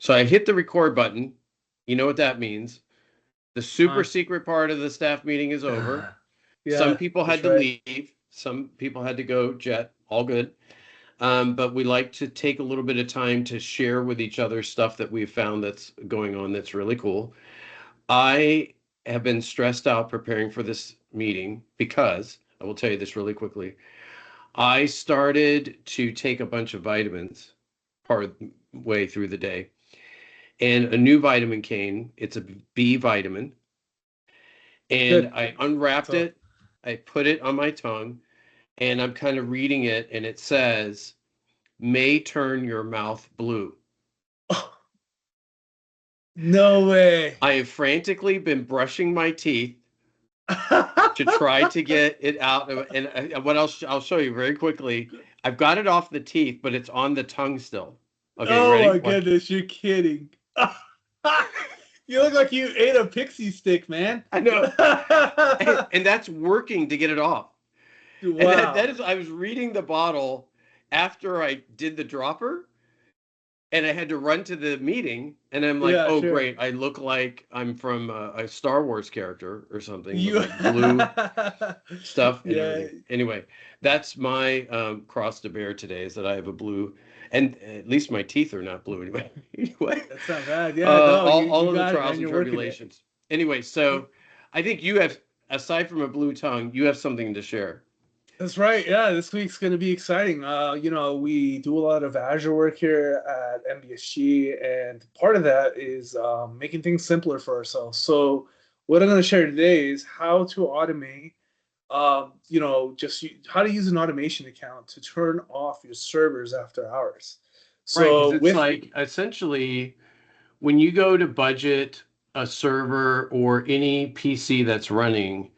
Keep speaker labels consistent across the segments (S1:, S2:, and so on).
S1: So I hit the record button. You know what that means. The super
S2: Uh,
S1: secret part of the staff meeting is over. Some
S2: yeah,
S1: people had
S2: that's
S1: to
S2: right.
S1: leave. Some people had to go jet. All good. But we like to take a little bit of time to share with each other stuff that we've found that's going on that's really cool. I have been stressed out preparing for this meeting because I will tell you this really quickly. I started to take a bunch of vitamins part of the way through the day, and a new vitamin came. It's a B vitamin, and
S2: Good.
S1: I unwrapped
S2: So,
S1: it. I put it on my tongue, and I'm kind of reading it, and it says, may turn your mouth blue.
S2: oh, no way.
S1: I have frantically been brushing my teeth to try to get it out. And what else? I'll show you very quickly. I've got it off the teeth, but it's on the tongue still. Okay, you
S2: Oh
S1: ready?
S2: my
S1: Watch.
S2: goodness, you're kidding. You look like you ate a pixie stick, man.
S1: I know, and that's working to get it off. And that
S2: Wow.
S1: is, I was reading the bottle after I did the dropper, and I had to run to the meeting, and I'm like,
S2: Yeah,
S1: oh
S2: sure.
S1: great, I look like I'm from a Star Wars character or something with
S2: You
S1: like blue stuff and
S2: Yeah,
S1: everything. Anyway, that's my cross to bear today is that I have a blue, and at least my teeth are not blue anyway. Anyway,
S2: that's not bad. Yeah, no,
S1: all
S2: you
S1: of the
S2: got it, man.
S1: trials and
S2: You're working it.
S1: tribulations. Anyway, so I think you have, aside from a blue tongue, you have something to share.
S2: That's right. Yeah, this week's going to be exciting. We do a lot of Azure work here at MBSG, and part of that is making things simpler for ourselves. So, what I'm going to share today is how to automate, how to use an automation account to turn off your servers after hours.
S1: Right, because
S2: So,
S1: it's
S2: with
S1: like essentially when you go to budget a server or any PC that's running,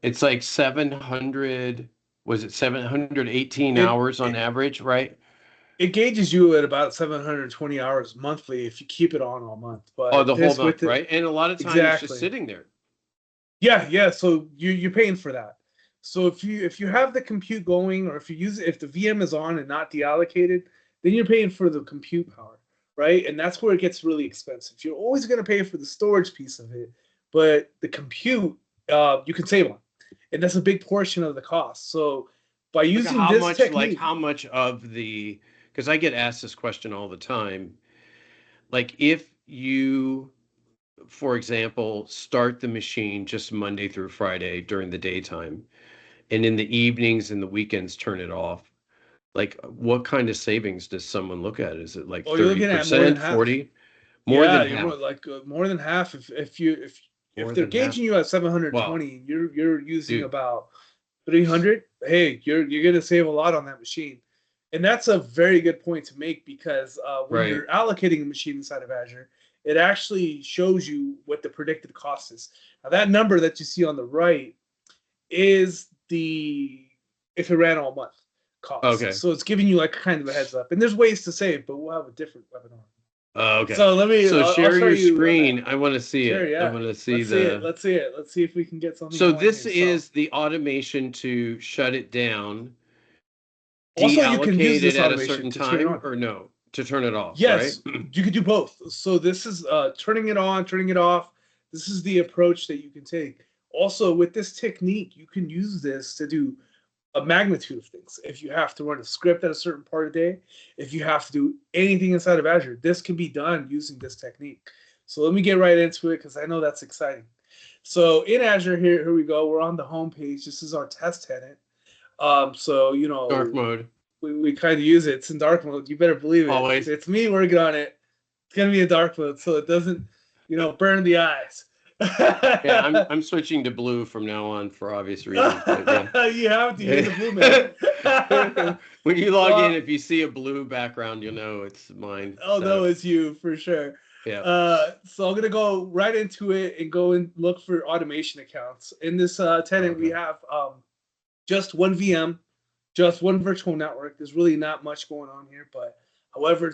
S1: it's like 700, was it 718
S2: it,
S1: hours on
S2: it,
S1: average, right?
S2: it gauges you at about 720 hours monthly if you keep it on all month.
S1: Oh,
S2: But
S1: the whole
S2: this with
S1: month,
S2: it,
S1: right? And a lot of time it's just
S2: exactly.
S1: sitting there.
S2: Yeah, yeah. So you're paying for that. So if you have the compute going, or if the VM is on and not deallocated, then you're paying for the compute power, right? And that's where it gets really expensive. You're always going to pay for the storage piece of it, but the compute you can save on, and that's a big portion of the cost. So by
S1: Like
S2: using
S1: how
S2: this
S1: much,
S2: technique,
S1: of the, because I get asked this question all the time. Like if you, for example, start the machine just Monday through Friday during the daytime, and in the evenings and the weekends turn it off. Like, what kind of savings does someone look at? Is it like
S2: oh, you're looking at more than
S1: 30%,
S2: half.
S1: 40? More
S2: Yeah,
S1: than
S2: you're more
S1: half.
S2: like more than half. If
S1: More
S2: they're
S1: than half.
S2: gauging you at
S1: Wow,
S2: 720, you're using
S1: dude.
S2: about 300. Hey, you're gonna save a lot on that machine, and that's a very good point to make because when
S1: Right.
S2: you're allocating a machine inside of Azure, it actually shows you what the predicted cost is. Now that number that you see on the right is the if it ran all month cost.
S1: Okay.
S2: So it's giving you like kind of a heads up. And there's ways to save, but we'll have a different webinar.
S1: Okay.
S2: So let me.
S1: So
S2: I'll
S1: share
S2: show
S1: your
S2: you on that.
S1: screen. I want to see
S2: Sure,
S1: it. I
S2: yeah.
S1: want to see
S2: Let's see it.
S1: the.
S2: Let's see it. Let's see if we can get something
S1: So
S2: going
S1: this
S2: here. So
S1: is the automation to shut it down,
S2: also you can use
S1: deallocate it
S2: this
S1: at a
S2: automation
S1: certain
S2: to turn it
S1: time,
S2: on.
S1: or no, to turn it off, right?
S2: Yes, you can do both. So this is turning it on, turning it off. This is the approach that you can take. Also, with this technique, you can use this to do a magnitude of things. If you have to run a script at a certain part of the day, if you have to do anything inside of Azure, this can be done using this technique. So let me get right into it because I know that's exciting. So in Azure, here we go. We're on the home page. This is our test tenant. So
S1: Dark mode.
S2: we kind of use it. It's in dark mode. You better believe it.
S1: Always.
S2: It's me working on it. It's gonna be a dark mode, so it doesn't, burn the eyes.
S1: Yeah, I'm switching to blue from now on for obvious reasons, but yeah.
S2: You have to. You're the blue man.
S1: When you log in,
S2: Well,
S1: if you see a blue background, you'll know it's mine.
S2: oh no,
S1: So,
S2: it's you for sure.
S1: yeah.
S2: So I'm gonna go right into it and go and look for automation accounts. In this tenant, we
S1: Okay.
S2: have just one VM, just one virtual network. There's really not much going on here, but however,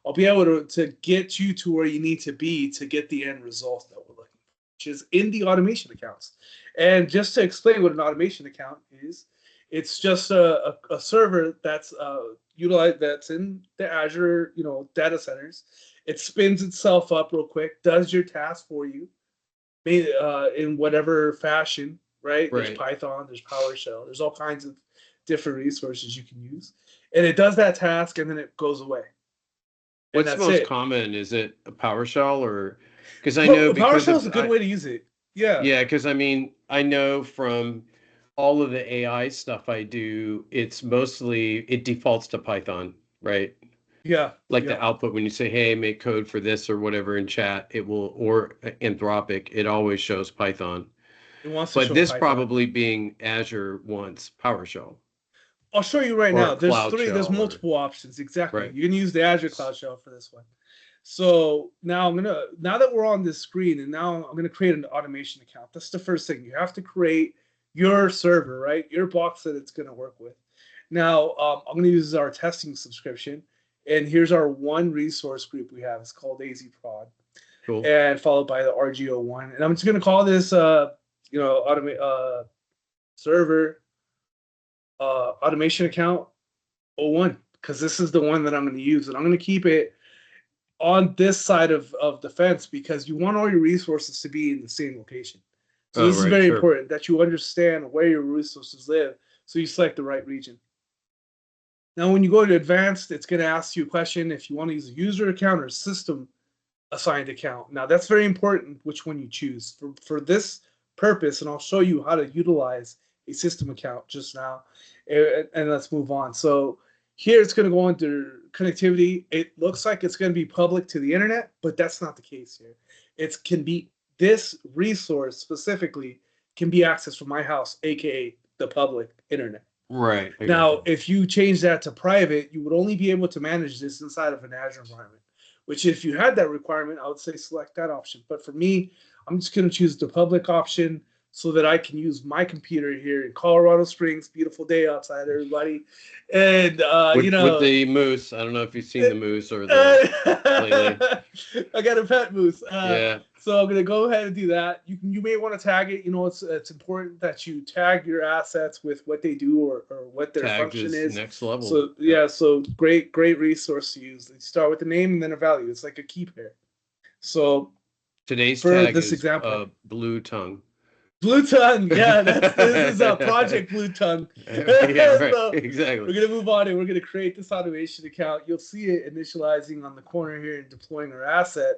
S2: I'll be able to get you to where you need to be to get the end result that we're looking for, which is in the automation accounts. And just to explain what an automation account is, it's just a server that's utilized that's in the Azure data centers, It spins itself up real quick, does your task for you, in whatever fashion, right? There's
S1: Right.
S2: Python, there's PowerShell, there's all kinds of different resources you can use. And it does that task and then it goes away. And
S1: What's
S2: that's
S1: most
S2: it.
S1: common? Is it a PowerShell or because I know because
S2: PowerShell is
S1: of
S2: a good way to use it. Yeah.
S1: yeah, because I mean I know from all of the AI stuff I do, it's mostly it defaults to Python, right?
S2: Yeah.
S1: Like
S2: Yeah.
S1: the output when you say, "Hey, make code for this or whatever" in chat, it will or Anthropic, it always shows Python.
S2: It wants to
S1: But
S2: show
S1: this
S2: Python.
S1: probably being Azure wants PowerShell
S2: I'll show you right
S1: or
S2: now.
S1: a Cloud
S2: There's
S1: Shell or
S2: multiple options. Exactly.
S1: right.
S2: You can use the Azure Cloud Shell for this one. So now now that we're on this screen and now I'm gonna create an automation account. That's the first thing. You have to create your server, right? Your box that it's gonna work with. Now I'm gonna use our testing subscription, and here's our one resource group we have. It's called AZProd,
S1: Cool.
S2: and followed by the RGO1. And I'm just gonna call this automate server automation account '01 because this is the one that I'm going to use, and I'm going to keep it on this side of the fence because you want all your resources to be in the same location. So
S1: Oh,
S2: this is
S1: right,
S2: very
S1: sure.
S2: important that you understand where your resources live, so you select the right region. Now, when you go to advanced, it's going to ask you a question if you want to use a user account or system assigned account. Now, that's very important which one you choose for this purpose, and I'll show you how to utilize a system account just now. And let's move on. So here it's going to go under connectivity. It looks like it's going to be public to the internet, but that's not the case here. It can be this resource specifically can be accessed from my house, aka the public internet.
S1: Right. I got
S2: Now,
S1: you.
S2: if you change that to private, you would only be able to manage this inside of an Azure environment, which if you had that requirement, I would say select that option. But for me, I'm just going to choose the public option so that I can use my computer here in Colorado Springs. Beautiful day outside, everybody. And,
S1: With the moose, I don't know if you've seen the moose or the lately.
S2: I got a pet moose.
S1: Yeah,
S2: So I'm gonna go ahead and do that. You may want to tag it. It's important that you tag your assets with what they do or what their
S1: tagged
S2: function
S1: is
S2: is.
S1: next level.
S2: So yeah, so great resource to use. You start with the name and then a value. It's like a key pair. So
S1: Today's
S2: for
S1: tag
S2: this
S1: is
S2: example,
S1: blue tongue.
S2: Blue Tongue. Yeah, this is a project Blue Tongue.
S1: Yeah, right.
S2: So
S1: Exactly.
S2: we're gonna move on and we're gonna create this automation account. You'll see it initializing on the corner here and deploying our asset,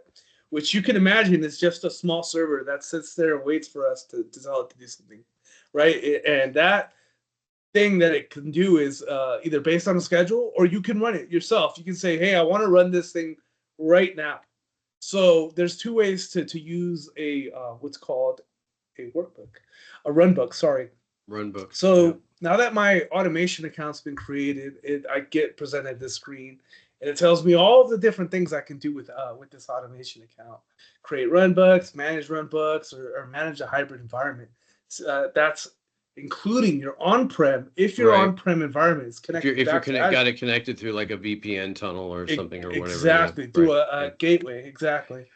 S2: which you can imagine is just a small server that sits there and waits for us to tell it to do something, right? And that thing that it can do is either based on a schedule or you can run it yourself. You can say, hey, I want to run this thing right now. So there's two ways to use a what's called a workbook, a runbook, sorry.
S1: Run book.
S2: So
S1: Yeah.
S2: now that my automation account's been created, I get presented this screen, and it tells me all of the different things I can do with this automation account: create runbooks, manage runbooks, or manage a hybrid environment. That's including your on-prem. If your
S1: Right.
S2: on-prem environment is
S1: If you're
S2: connected back to
S1: got
S2: Azure,
S1: it connected through like a VPN tunnel or something or whatever. Yeah.
S2: exactly,
S1: Right.
S2: do
S1: Yeah.
S2: a gateway, exactly,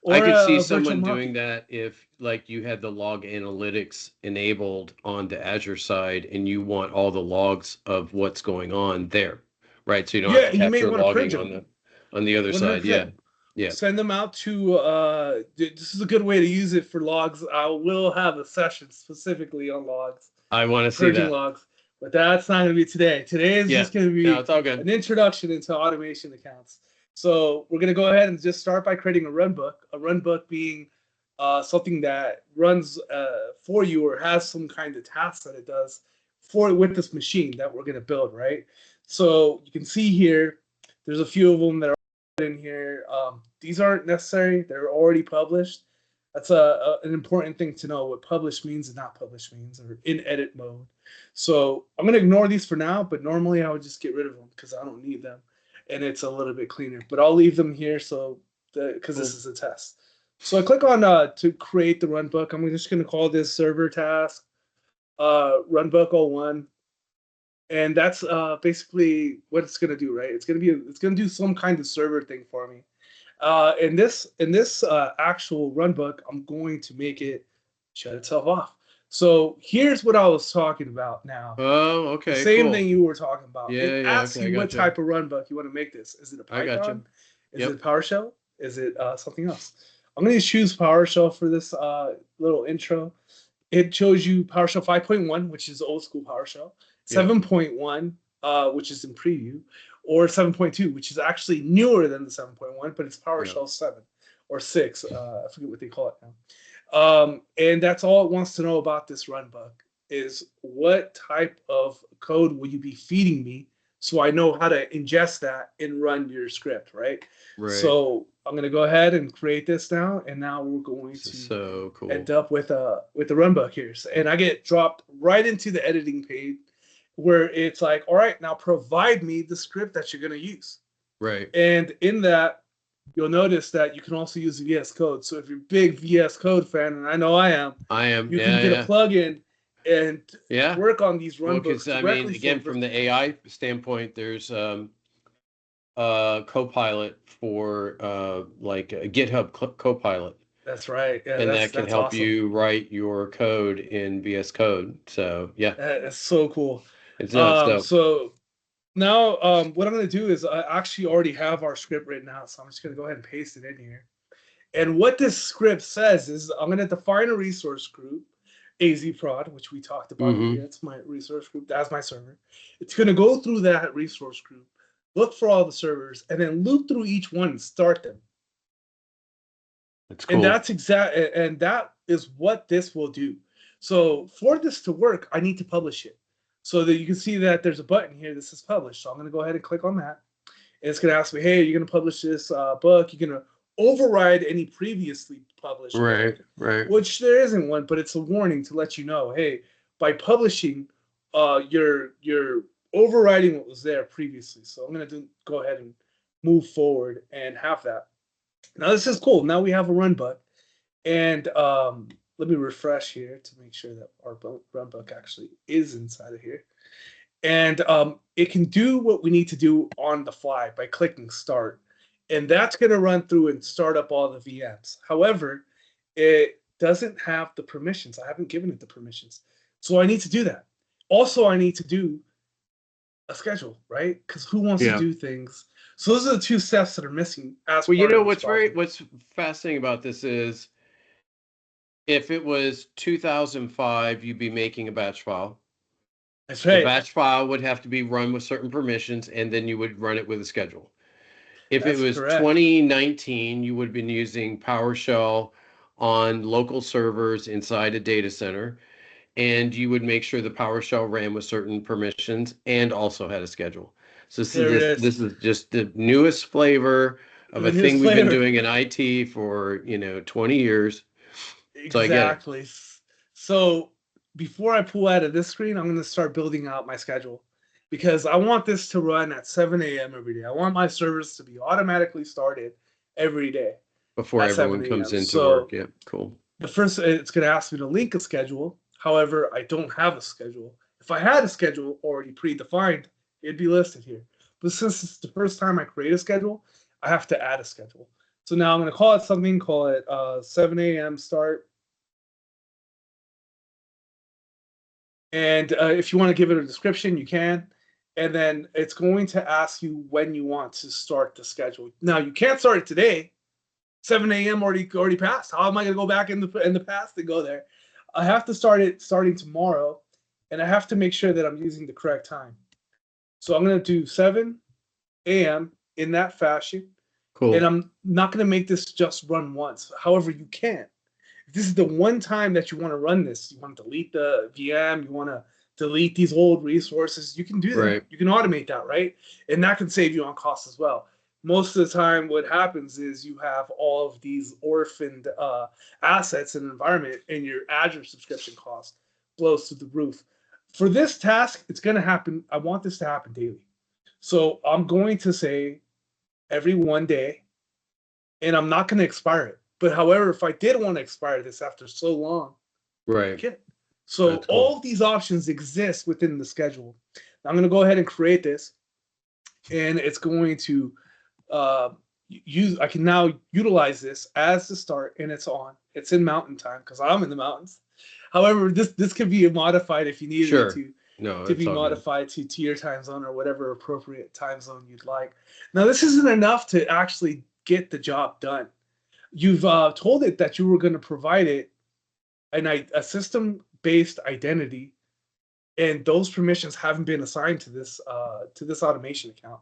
S1: I
S2: or
S1: could see
S2: a virtual
S1: someone doing
S2: market.
S1: that if like you had the log analytics enabled on the Azure side and you want all the logs of what's going on there, right? So you don't have to
S2: Yeah, you may
S1: capture
S2: want to purge
S1: logging
S2: them.
S1: on the other side. Yeah.
S2: 100%.
S1: Yeah.
S2: Send them out to this is a good way to use it for logs. I will have a session specifically on logs
S1: I want to
S2: and
S1: see
S2: purging
S1: that.
S2: logs, but that's not going to be today. Today is
S1: Yeah.
S2: just going to
S1: No,
S2: be
S1: it's all good.
S2: an introduction into automation accounts. So we're going to go ahead and just start by creating a runbook being something that runs for you or has some kind of task that it does for with this machine that we're going to build, right? So you can see here there's a few of them that are in here. These aren't necessary. They're already published. That's an important thing to know what published means and not published means, or in edit mode. So I'm going to ignore these for now, but normally I would just get rid of them because I don't need them. And it's a little bit cleaner, but I'll leave them here so because this
S1: Cool.
S2: is a test. So I click on to create the runbook. I'm just going to call this server task runbook 01. And that's basically what it's going to do, right? It's going to do some kind of server thing for me. In this actual runbook, I'm going to make it shut itself off. So here's what I was talking about now.
S1: Oh,
S2: The
S1: okay,
S2: same
S1: cool.
S2: thing you were talking about.
S1: Yeah,
S2: It
S1: yeah,
S2: asks
S1: okay, I
S2: you what
S1: gotcha.
S2: type of runbook you want to make this. Is it a
S1: I gotcha.
S2: Python? Is it
S1: Yep.
S2: PowerShell? Is it something else? I'm going to choose PowerShell for this little intro. It shows you PowerShell 5.1, which is old school PowerShell, 7.1, which is in preview, or 7.2, which is actually newer than the 7.1, but it's PowerShell 7 or 6. I forget what they call it now. And that's all it wants to know about this run bug is what type of code will you be feeding me so I know how to ingest that and run your script, right? So I'm going to go ahead and create this now, and now we're going to end up with a run bug here. And I get dropped right into the editing page where it's like, all right, now provide me the script that you're going to use.
S1: Right.
S2: And in that, you'll notice that you can also use VS Code. So if you're a big VS Code fan, and I know I am, you can get a plugin and work on these run books.
S1: I mean, again, from the AI standpoint, there's Copilot for like a GitHub Copilot.
S2: That's right. Yeah,
S1: and that can help you write your code in VS Code. So yeah,
S2: that's so cool.
S1: It's nuts,
S2: so now what I'm going to do is I actually already have our script written out, so I'm just going to go ahead and paste it in here. And what this script says is I'm going to define a resource group, AZProd, which we talked about earlier. It's my resource group. That's my server. It's going to go through that resource group, look for all the servers, and then loop through each one and start them.
S1: That's cool.
S2: And that's and that is what this will do. So for this to work, I need to publish it. So that you can see that there's a button here that says publish. So I'm going to go ahead and click on that. And it's going to ask me, hey, you're going to publish this book. You're going to override any previously published book, which there isn't one, but it's a warning to let you know, hey, by publishing, you're overriding what was there previously. So I'm going to go ahead and move forward and have that. Now this is cool. Now we have a run bug, and let me refresh here to make sure that our run bug actually is inside of here. And it can do what we need to do on the fly by clicking start. And that's going to run through and start up all the VMs. However, it doesn't have the permissions. I haven't given it the permissions. So I need to do that. Also, I need to do a schedule, right? Because who wants to do things? So those are the two steps that are missing.
S1: Well, you know what's fascinating about this is if it was 2005, you'd be making a batch file.
S2: That's right.
S1: The batch file would have to be run with certain permissions, and then you would run it with a schedule. If it was 2019, you would have been using PowerShell on local servers inside a data center, and you would make sure the PowerShell ran with certain permissions and also had a schedule. So this is just the newest flavor of a thing we've been doing in IT for 20 years.
S2: Exactly. So before I pull out of this screen, I'm going to start building out my schedule because I want this to run at 7 a.m. every day. I want my servers to be automatically started every day
S1: before everyone comes into work. Yeah, cool.
S2: The first, it's going to ask me to link a schedule. However, I don't have a schedule. If I had a schedule already predefined, it'd be listed here. But since it's the first time I create a schedule, I have to add a schedule. So now I'm going to call it something, call it 7 a.m. start. And if you want to give it a description, you can. And then it's going to ask you when you want to start the schedule. Now, you can't start it today. 7 a.m. already passed. How am I going to go back in the past and go there? I have to start it starting tomorrow, and I have to make sure that I'm using the correct time. So I'm going to do 7 a.m. in that fashion.
S1: Cool.
S2: And I'm not going to make this just run once. However, you can. If this is the one time that you want to run this, you want to delete the VM, you want to delete these old resources, you can do that.
S1: Right.
S2: You can automate that, right? And that can save you on cost as well. Most of the time, what happens is you have all of these orphaned assets in an environment, and your Azure subscription cost blows through the roof. For this task, it's going to happen. I want this to happen daily. So I'm going to say every 1 day, and I'm not going to expire it. But however, if I did want to expire this after so long,
S1: right.
S2: I can. So all of these options exist within the schedule. Now I'm going to go ahead and create this, and it's going to I can now utilize this as the start, and it's on. It's in mountain time because I'm in the mountains. However, this could be modified if you needed it to be modified to your time zone or whatever appropriate time zone you'd like. Now, this isn't enough to actually get the job done. You've told it that you were going to provide it a system-based identity, and those permissions haven't been assigned to this automation account.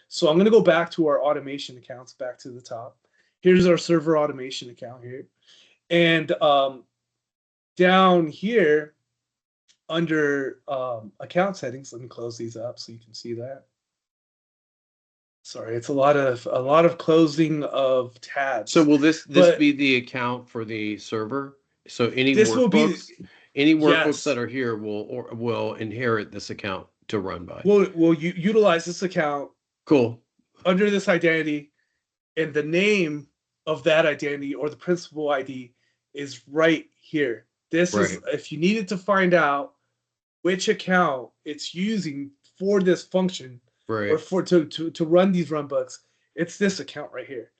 S2: So I'm going to go back to our automation accounts, back to the top. Here's our server automation account here, and down here under account settings, let me close these up so you can see that. Sorry, it's a lot of closing of tabs.
S1: So will this be the account for the server? So any workbooks,
S2: yes,
S1: that are here will inherit this account to run by.
S2: We'll utilize this account.
S1: Cool.
S2: Under this identity, and the name of that identity or the principal ID is right here. This is if you needed to find out which account it's using for this function, or for to run these runbooks, it's this account right here.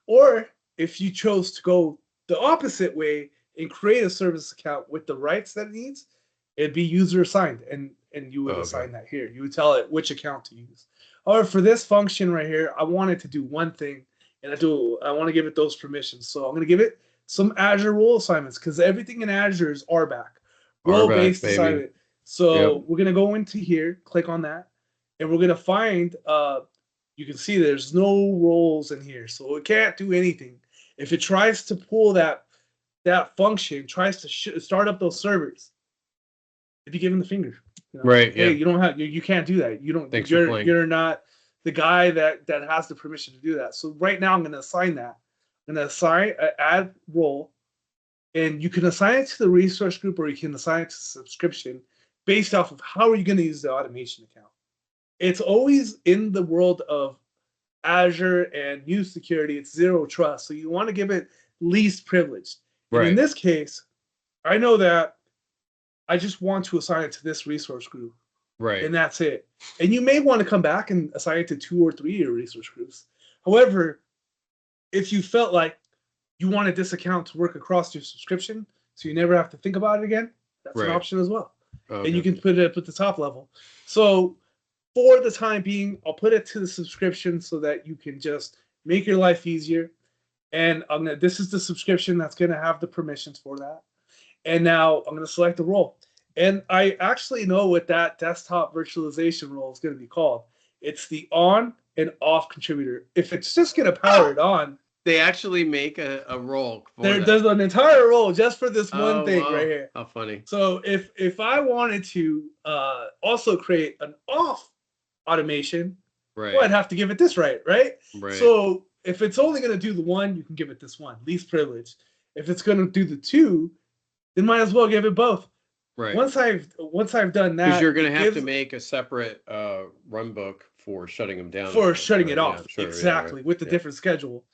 S2: Or if you chose to go the opposite way and create a service account with the rights that it needs, it'd be user assigned, and you would assign that here. You would tell it which account to use. Or for this function right here, I want it to do one thing, and I want to give it those permissions. So I'm going to give it some Azure role assignments, because everything in Azure is RBAC, role-based assignment. So we're going to go into here, click on that, and we're going to find, you can see there's no roles in here, so it can't do anything. If it tries to pull that function, tries to start up those servers, if you give them the finger, hey, you don't have, you can't do that. You don't. You're not the guy that has the permission to do that. So right now I'm going to assign that. I'm going to assign add role, and you can assign it to the resource group, or you can assign it to subscription based off of how are you going to use the automation account. It's always in the world of Azure and new security, it's zero trust. So you want to give it least privileged. And in this case, I know that I just want to assign it to this resource group. And that's it. And you may want to come back and assign it to 2 or 3 of your resource groups. However, if you felt like you wanted this account to work across your subscription, so you never have to think about it again, that's an option as well. And you can put it up at the top level. So for the time being, I'll put it to the subscription so that you can just make your life easier. And this is the subscription that's going to have the permissions for that. And now I'm going to select the role. And I actually know what that desktop virtualization role is going to be called. It's the on and off contributor. If it's just going to power it on.
S1: They actually make a role.
S2: There's an entire role just for this one thing right here.
S1: How funny.
S2: So if I wanted to also create an off automation, well, I'd have to give it this right? So if it's only going to do the one, you can give it this one, least privilege. If it's going to do the 2, then might as well give it both. Once I've done that,
S1: because you're going to have to make a separate runbook for shutting them down.
S2: For shutting it off, exactly, with the different schedule.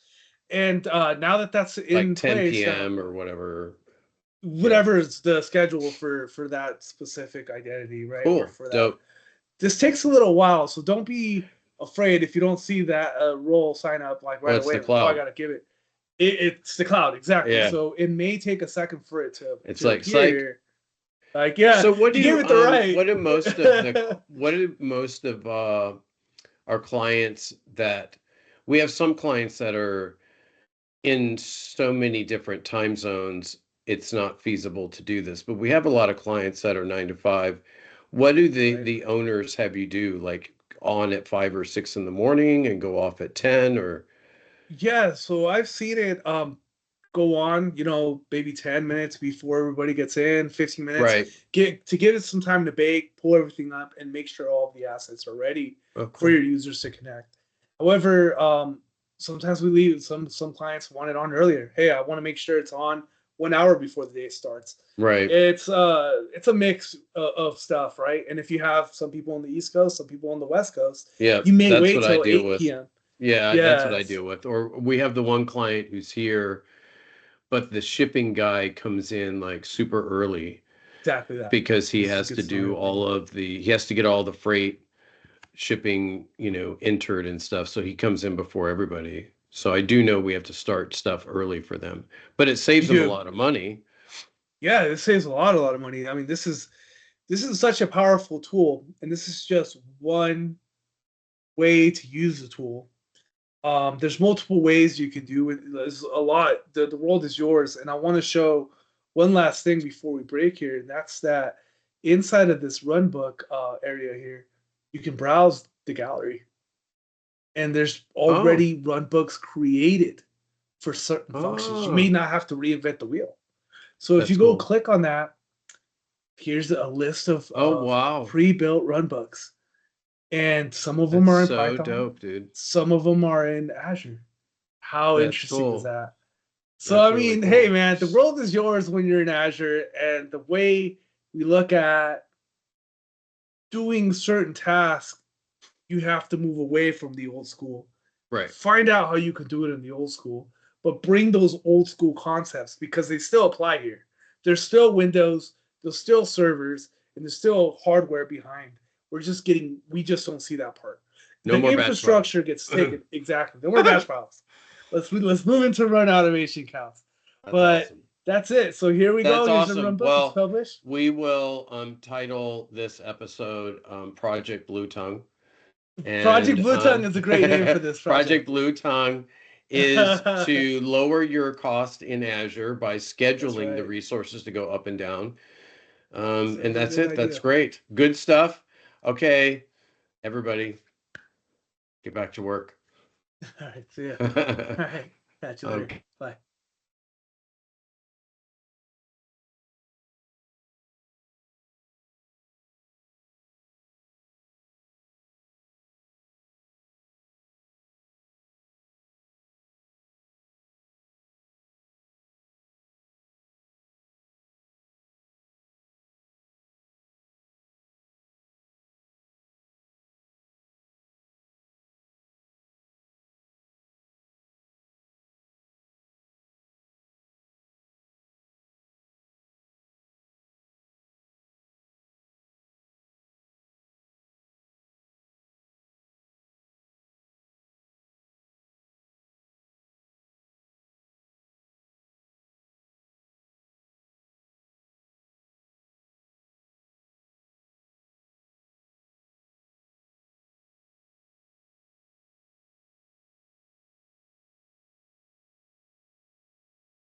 S2: And now that that's in
S1: like 10
S2: place,
S1: p.m. or whatever
S2: is the schedule for that specific identity, right?
S1: Cool.
S2: Or for that. Dope. This takes a little while, so don't be afraid if you don't see that role sign up like right away.
S1: The cloud.
S2: I gotta give it. It's the cloud, exactly. Yeah. So it may take a second for it to.
S1: It's
S2: to appear.
S1: So what do you
S2: give it the right?
S1: What do most of our clients that we have? Some clients that are in so many different time zones, it's not feasible to do this. But we have a lot of clients that are 9 to 5. What do the owners have you do? Like on at 5 or 6 in the morning and go off at 10 or?
S2: Yeah, so I've seen it go on, maybe 10 minutes before everybody gets in, 15 minutes. Give it some time to bake, pull everything up, and make sure all of the assets are ready for your users to connect. However, sometimes we leave. Some clients want it on earlier. Hey, I want to make sure it's on 1 hour before the day starts. It's a mix of stuff, right? And if you have some people on the East Coast, some people on the West Coast, you may wait till 8 p.m.
S1: Yeah, that's what I deal with. Or we have the one client who's here, but the shipping guy comes in like super early.
S2: Exactly that.
S1: Because he has to do he has to get all the freight shipping, entered and stuff. So he comes in before everybody. So I do know we have to start stuff early for them, but it saves them a lot of money.
S2: Yeah, it saves a lot of money. I mean, this is such a powerful tool, and this is just one way to use the tool. There's multiple ways you can do it. There's a lot. The world is yours. And I want to show one last thing before we break here, and that's that inside of this runbook area here, you can browse the gallery, and there's
S1: Oh,
S2: already runbooks created for certain functions. You may
S1: oh,
S2: not have to reinvent the wheel. So if you
S1: that's
S2: go
S1: cool.
S2: click on that, here's a list
S1: Oh,
S2: of
S1: wow.
S2: pre-built runbooks, and some of them
S1: That's
S2: are in
S1: so
S2: Python,
S1: dope, dude.
S2: some of them are in Azure. How
S1: That's
S2: interesting is
S1: cool.
S2: that? So
S1: That's
S2: I
S1: really
S2: mean, hey
S1: cool.
S2: man, the world is yours when you're in Azure, and the way we look at doing certain tasks, you have to move away from the old school.
S1: Right.
S2: Find out how you can do it in the old school, but bring those old school concepts because they still apply here. There's still Windows, there's still servers, and there's still hardware behind. We just don't see that part.
S1: No
S2: The
S1: more batch files.
S2: infrastructure gets taken exactly. No more batch files. Let's move into run automation counts.
S1: That's
S2: But
S1: awesome.
S2: that's it. So here we
S1: That's
S2: go. Here's the
S1: awesome.
S2: run book. It's
S1: Well,
S2: published.
S1: we will title this episode Project Blue Tongue.
S2: Project
S1: And
S2: Blue Tongue is a great name for this
S1: Project
S2: project.
S1: Blue Tongue is to lower your cost in Azure by
S2: That's
S1: scheduling the
S2: right.
S1: resources to go up and down. And
S2: Sounds like a
S1: that's
S2: good
S1: it. That's
S2: idea.
S1: great. Good stuff. Okay, everybody, get back to work.
S2: All right. See ya. All right. Catch you later.
S1: Okay.
S2: Bye.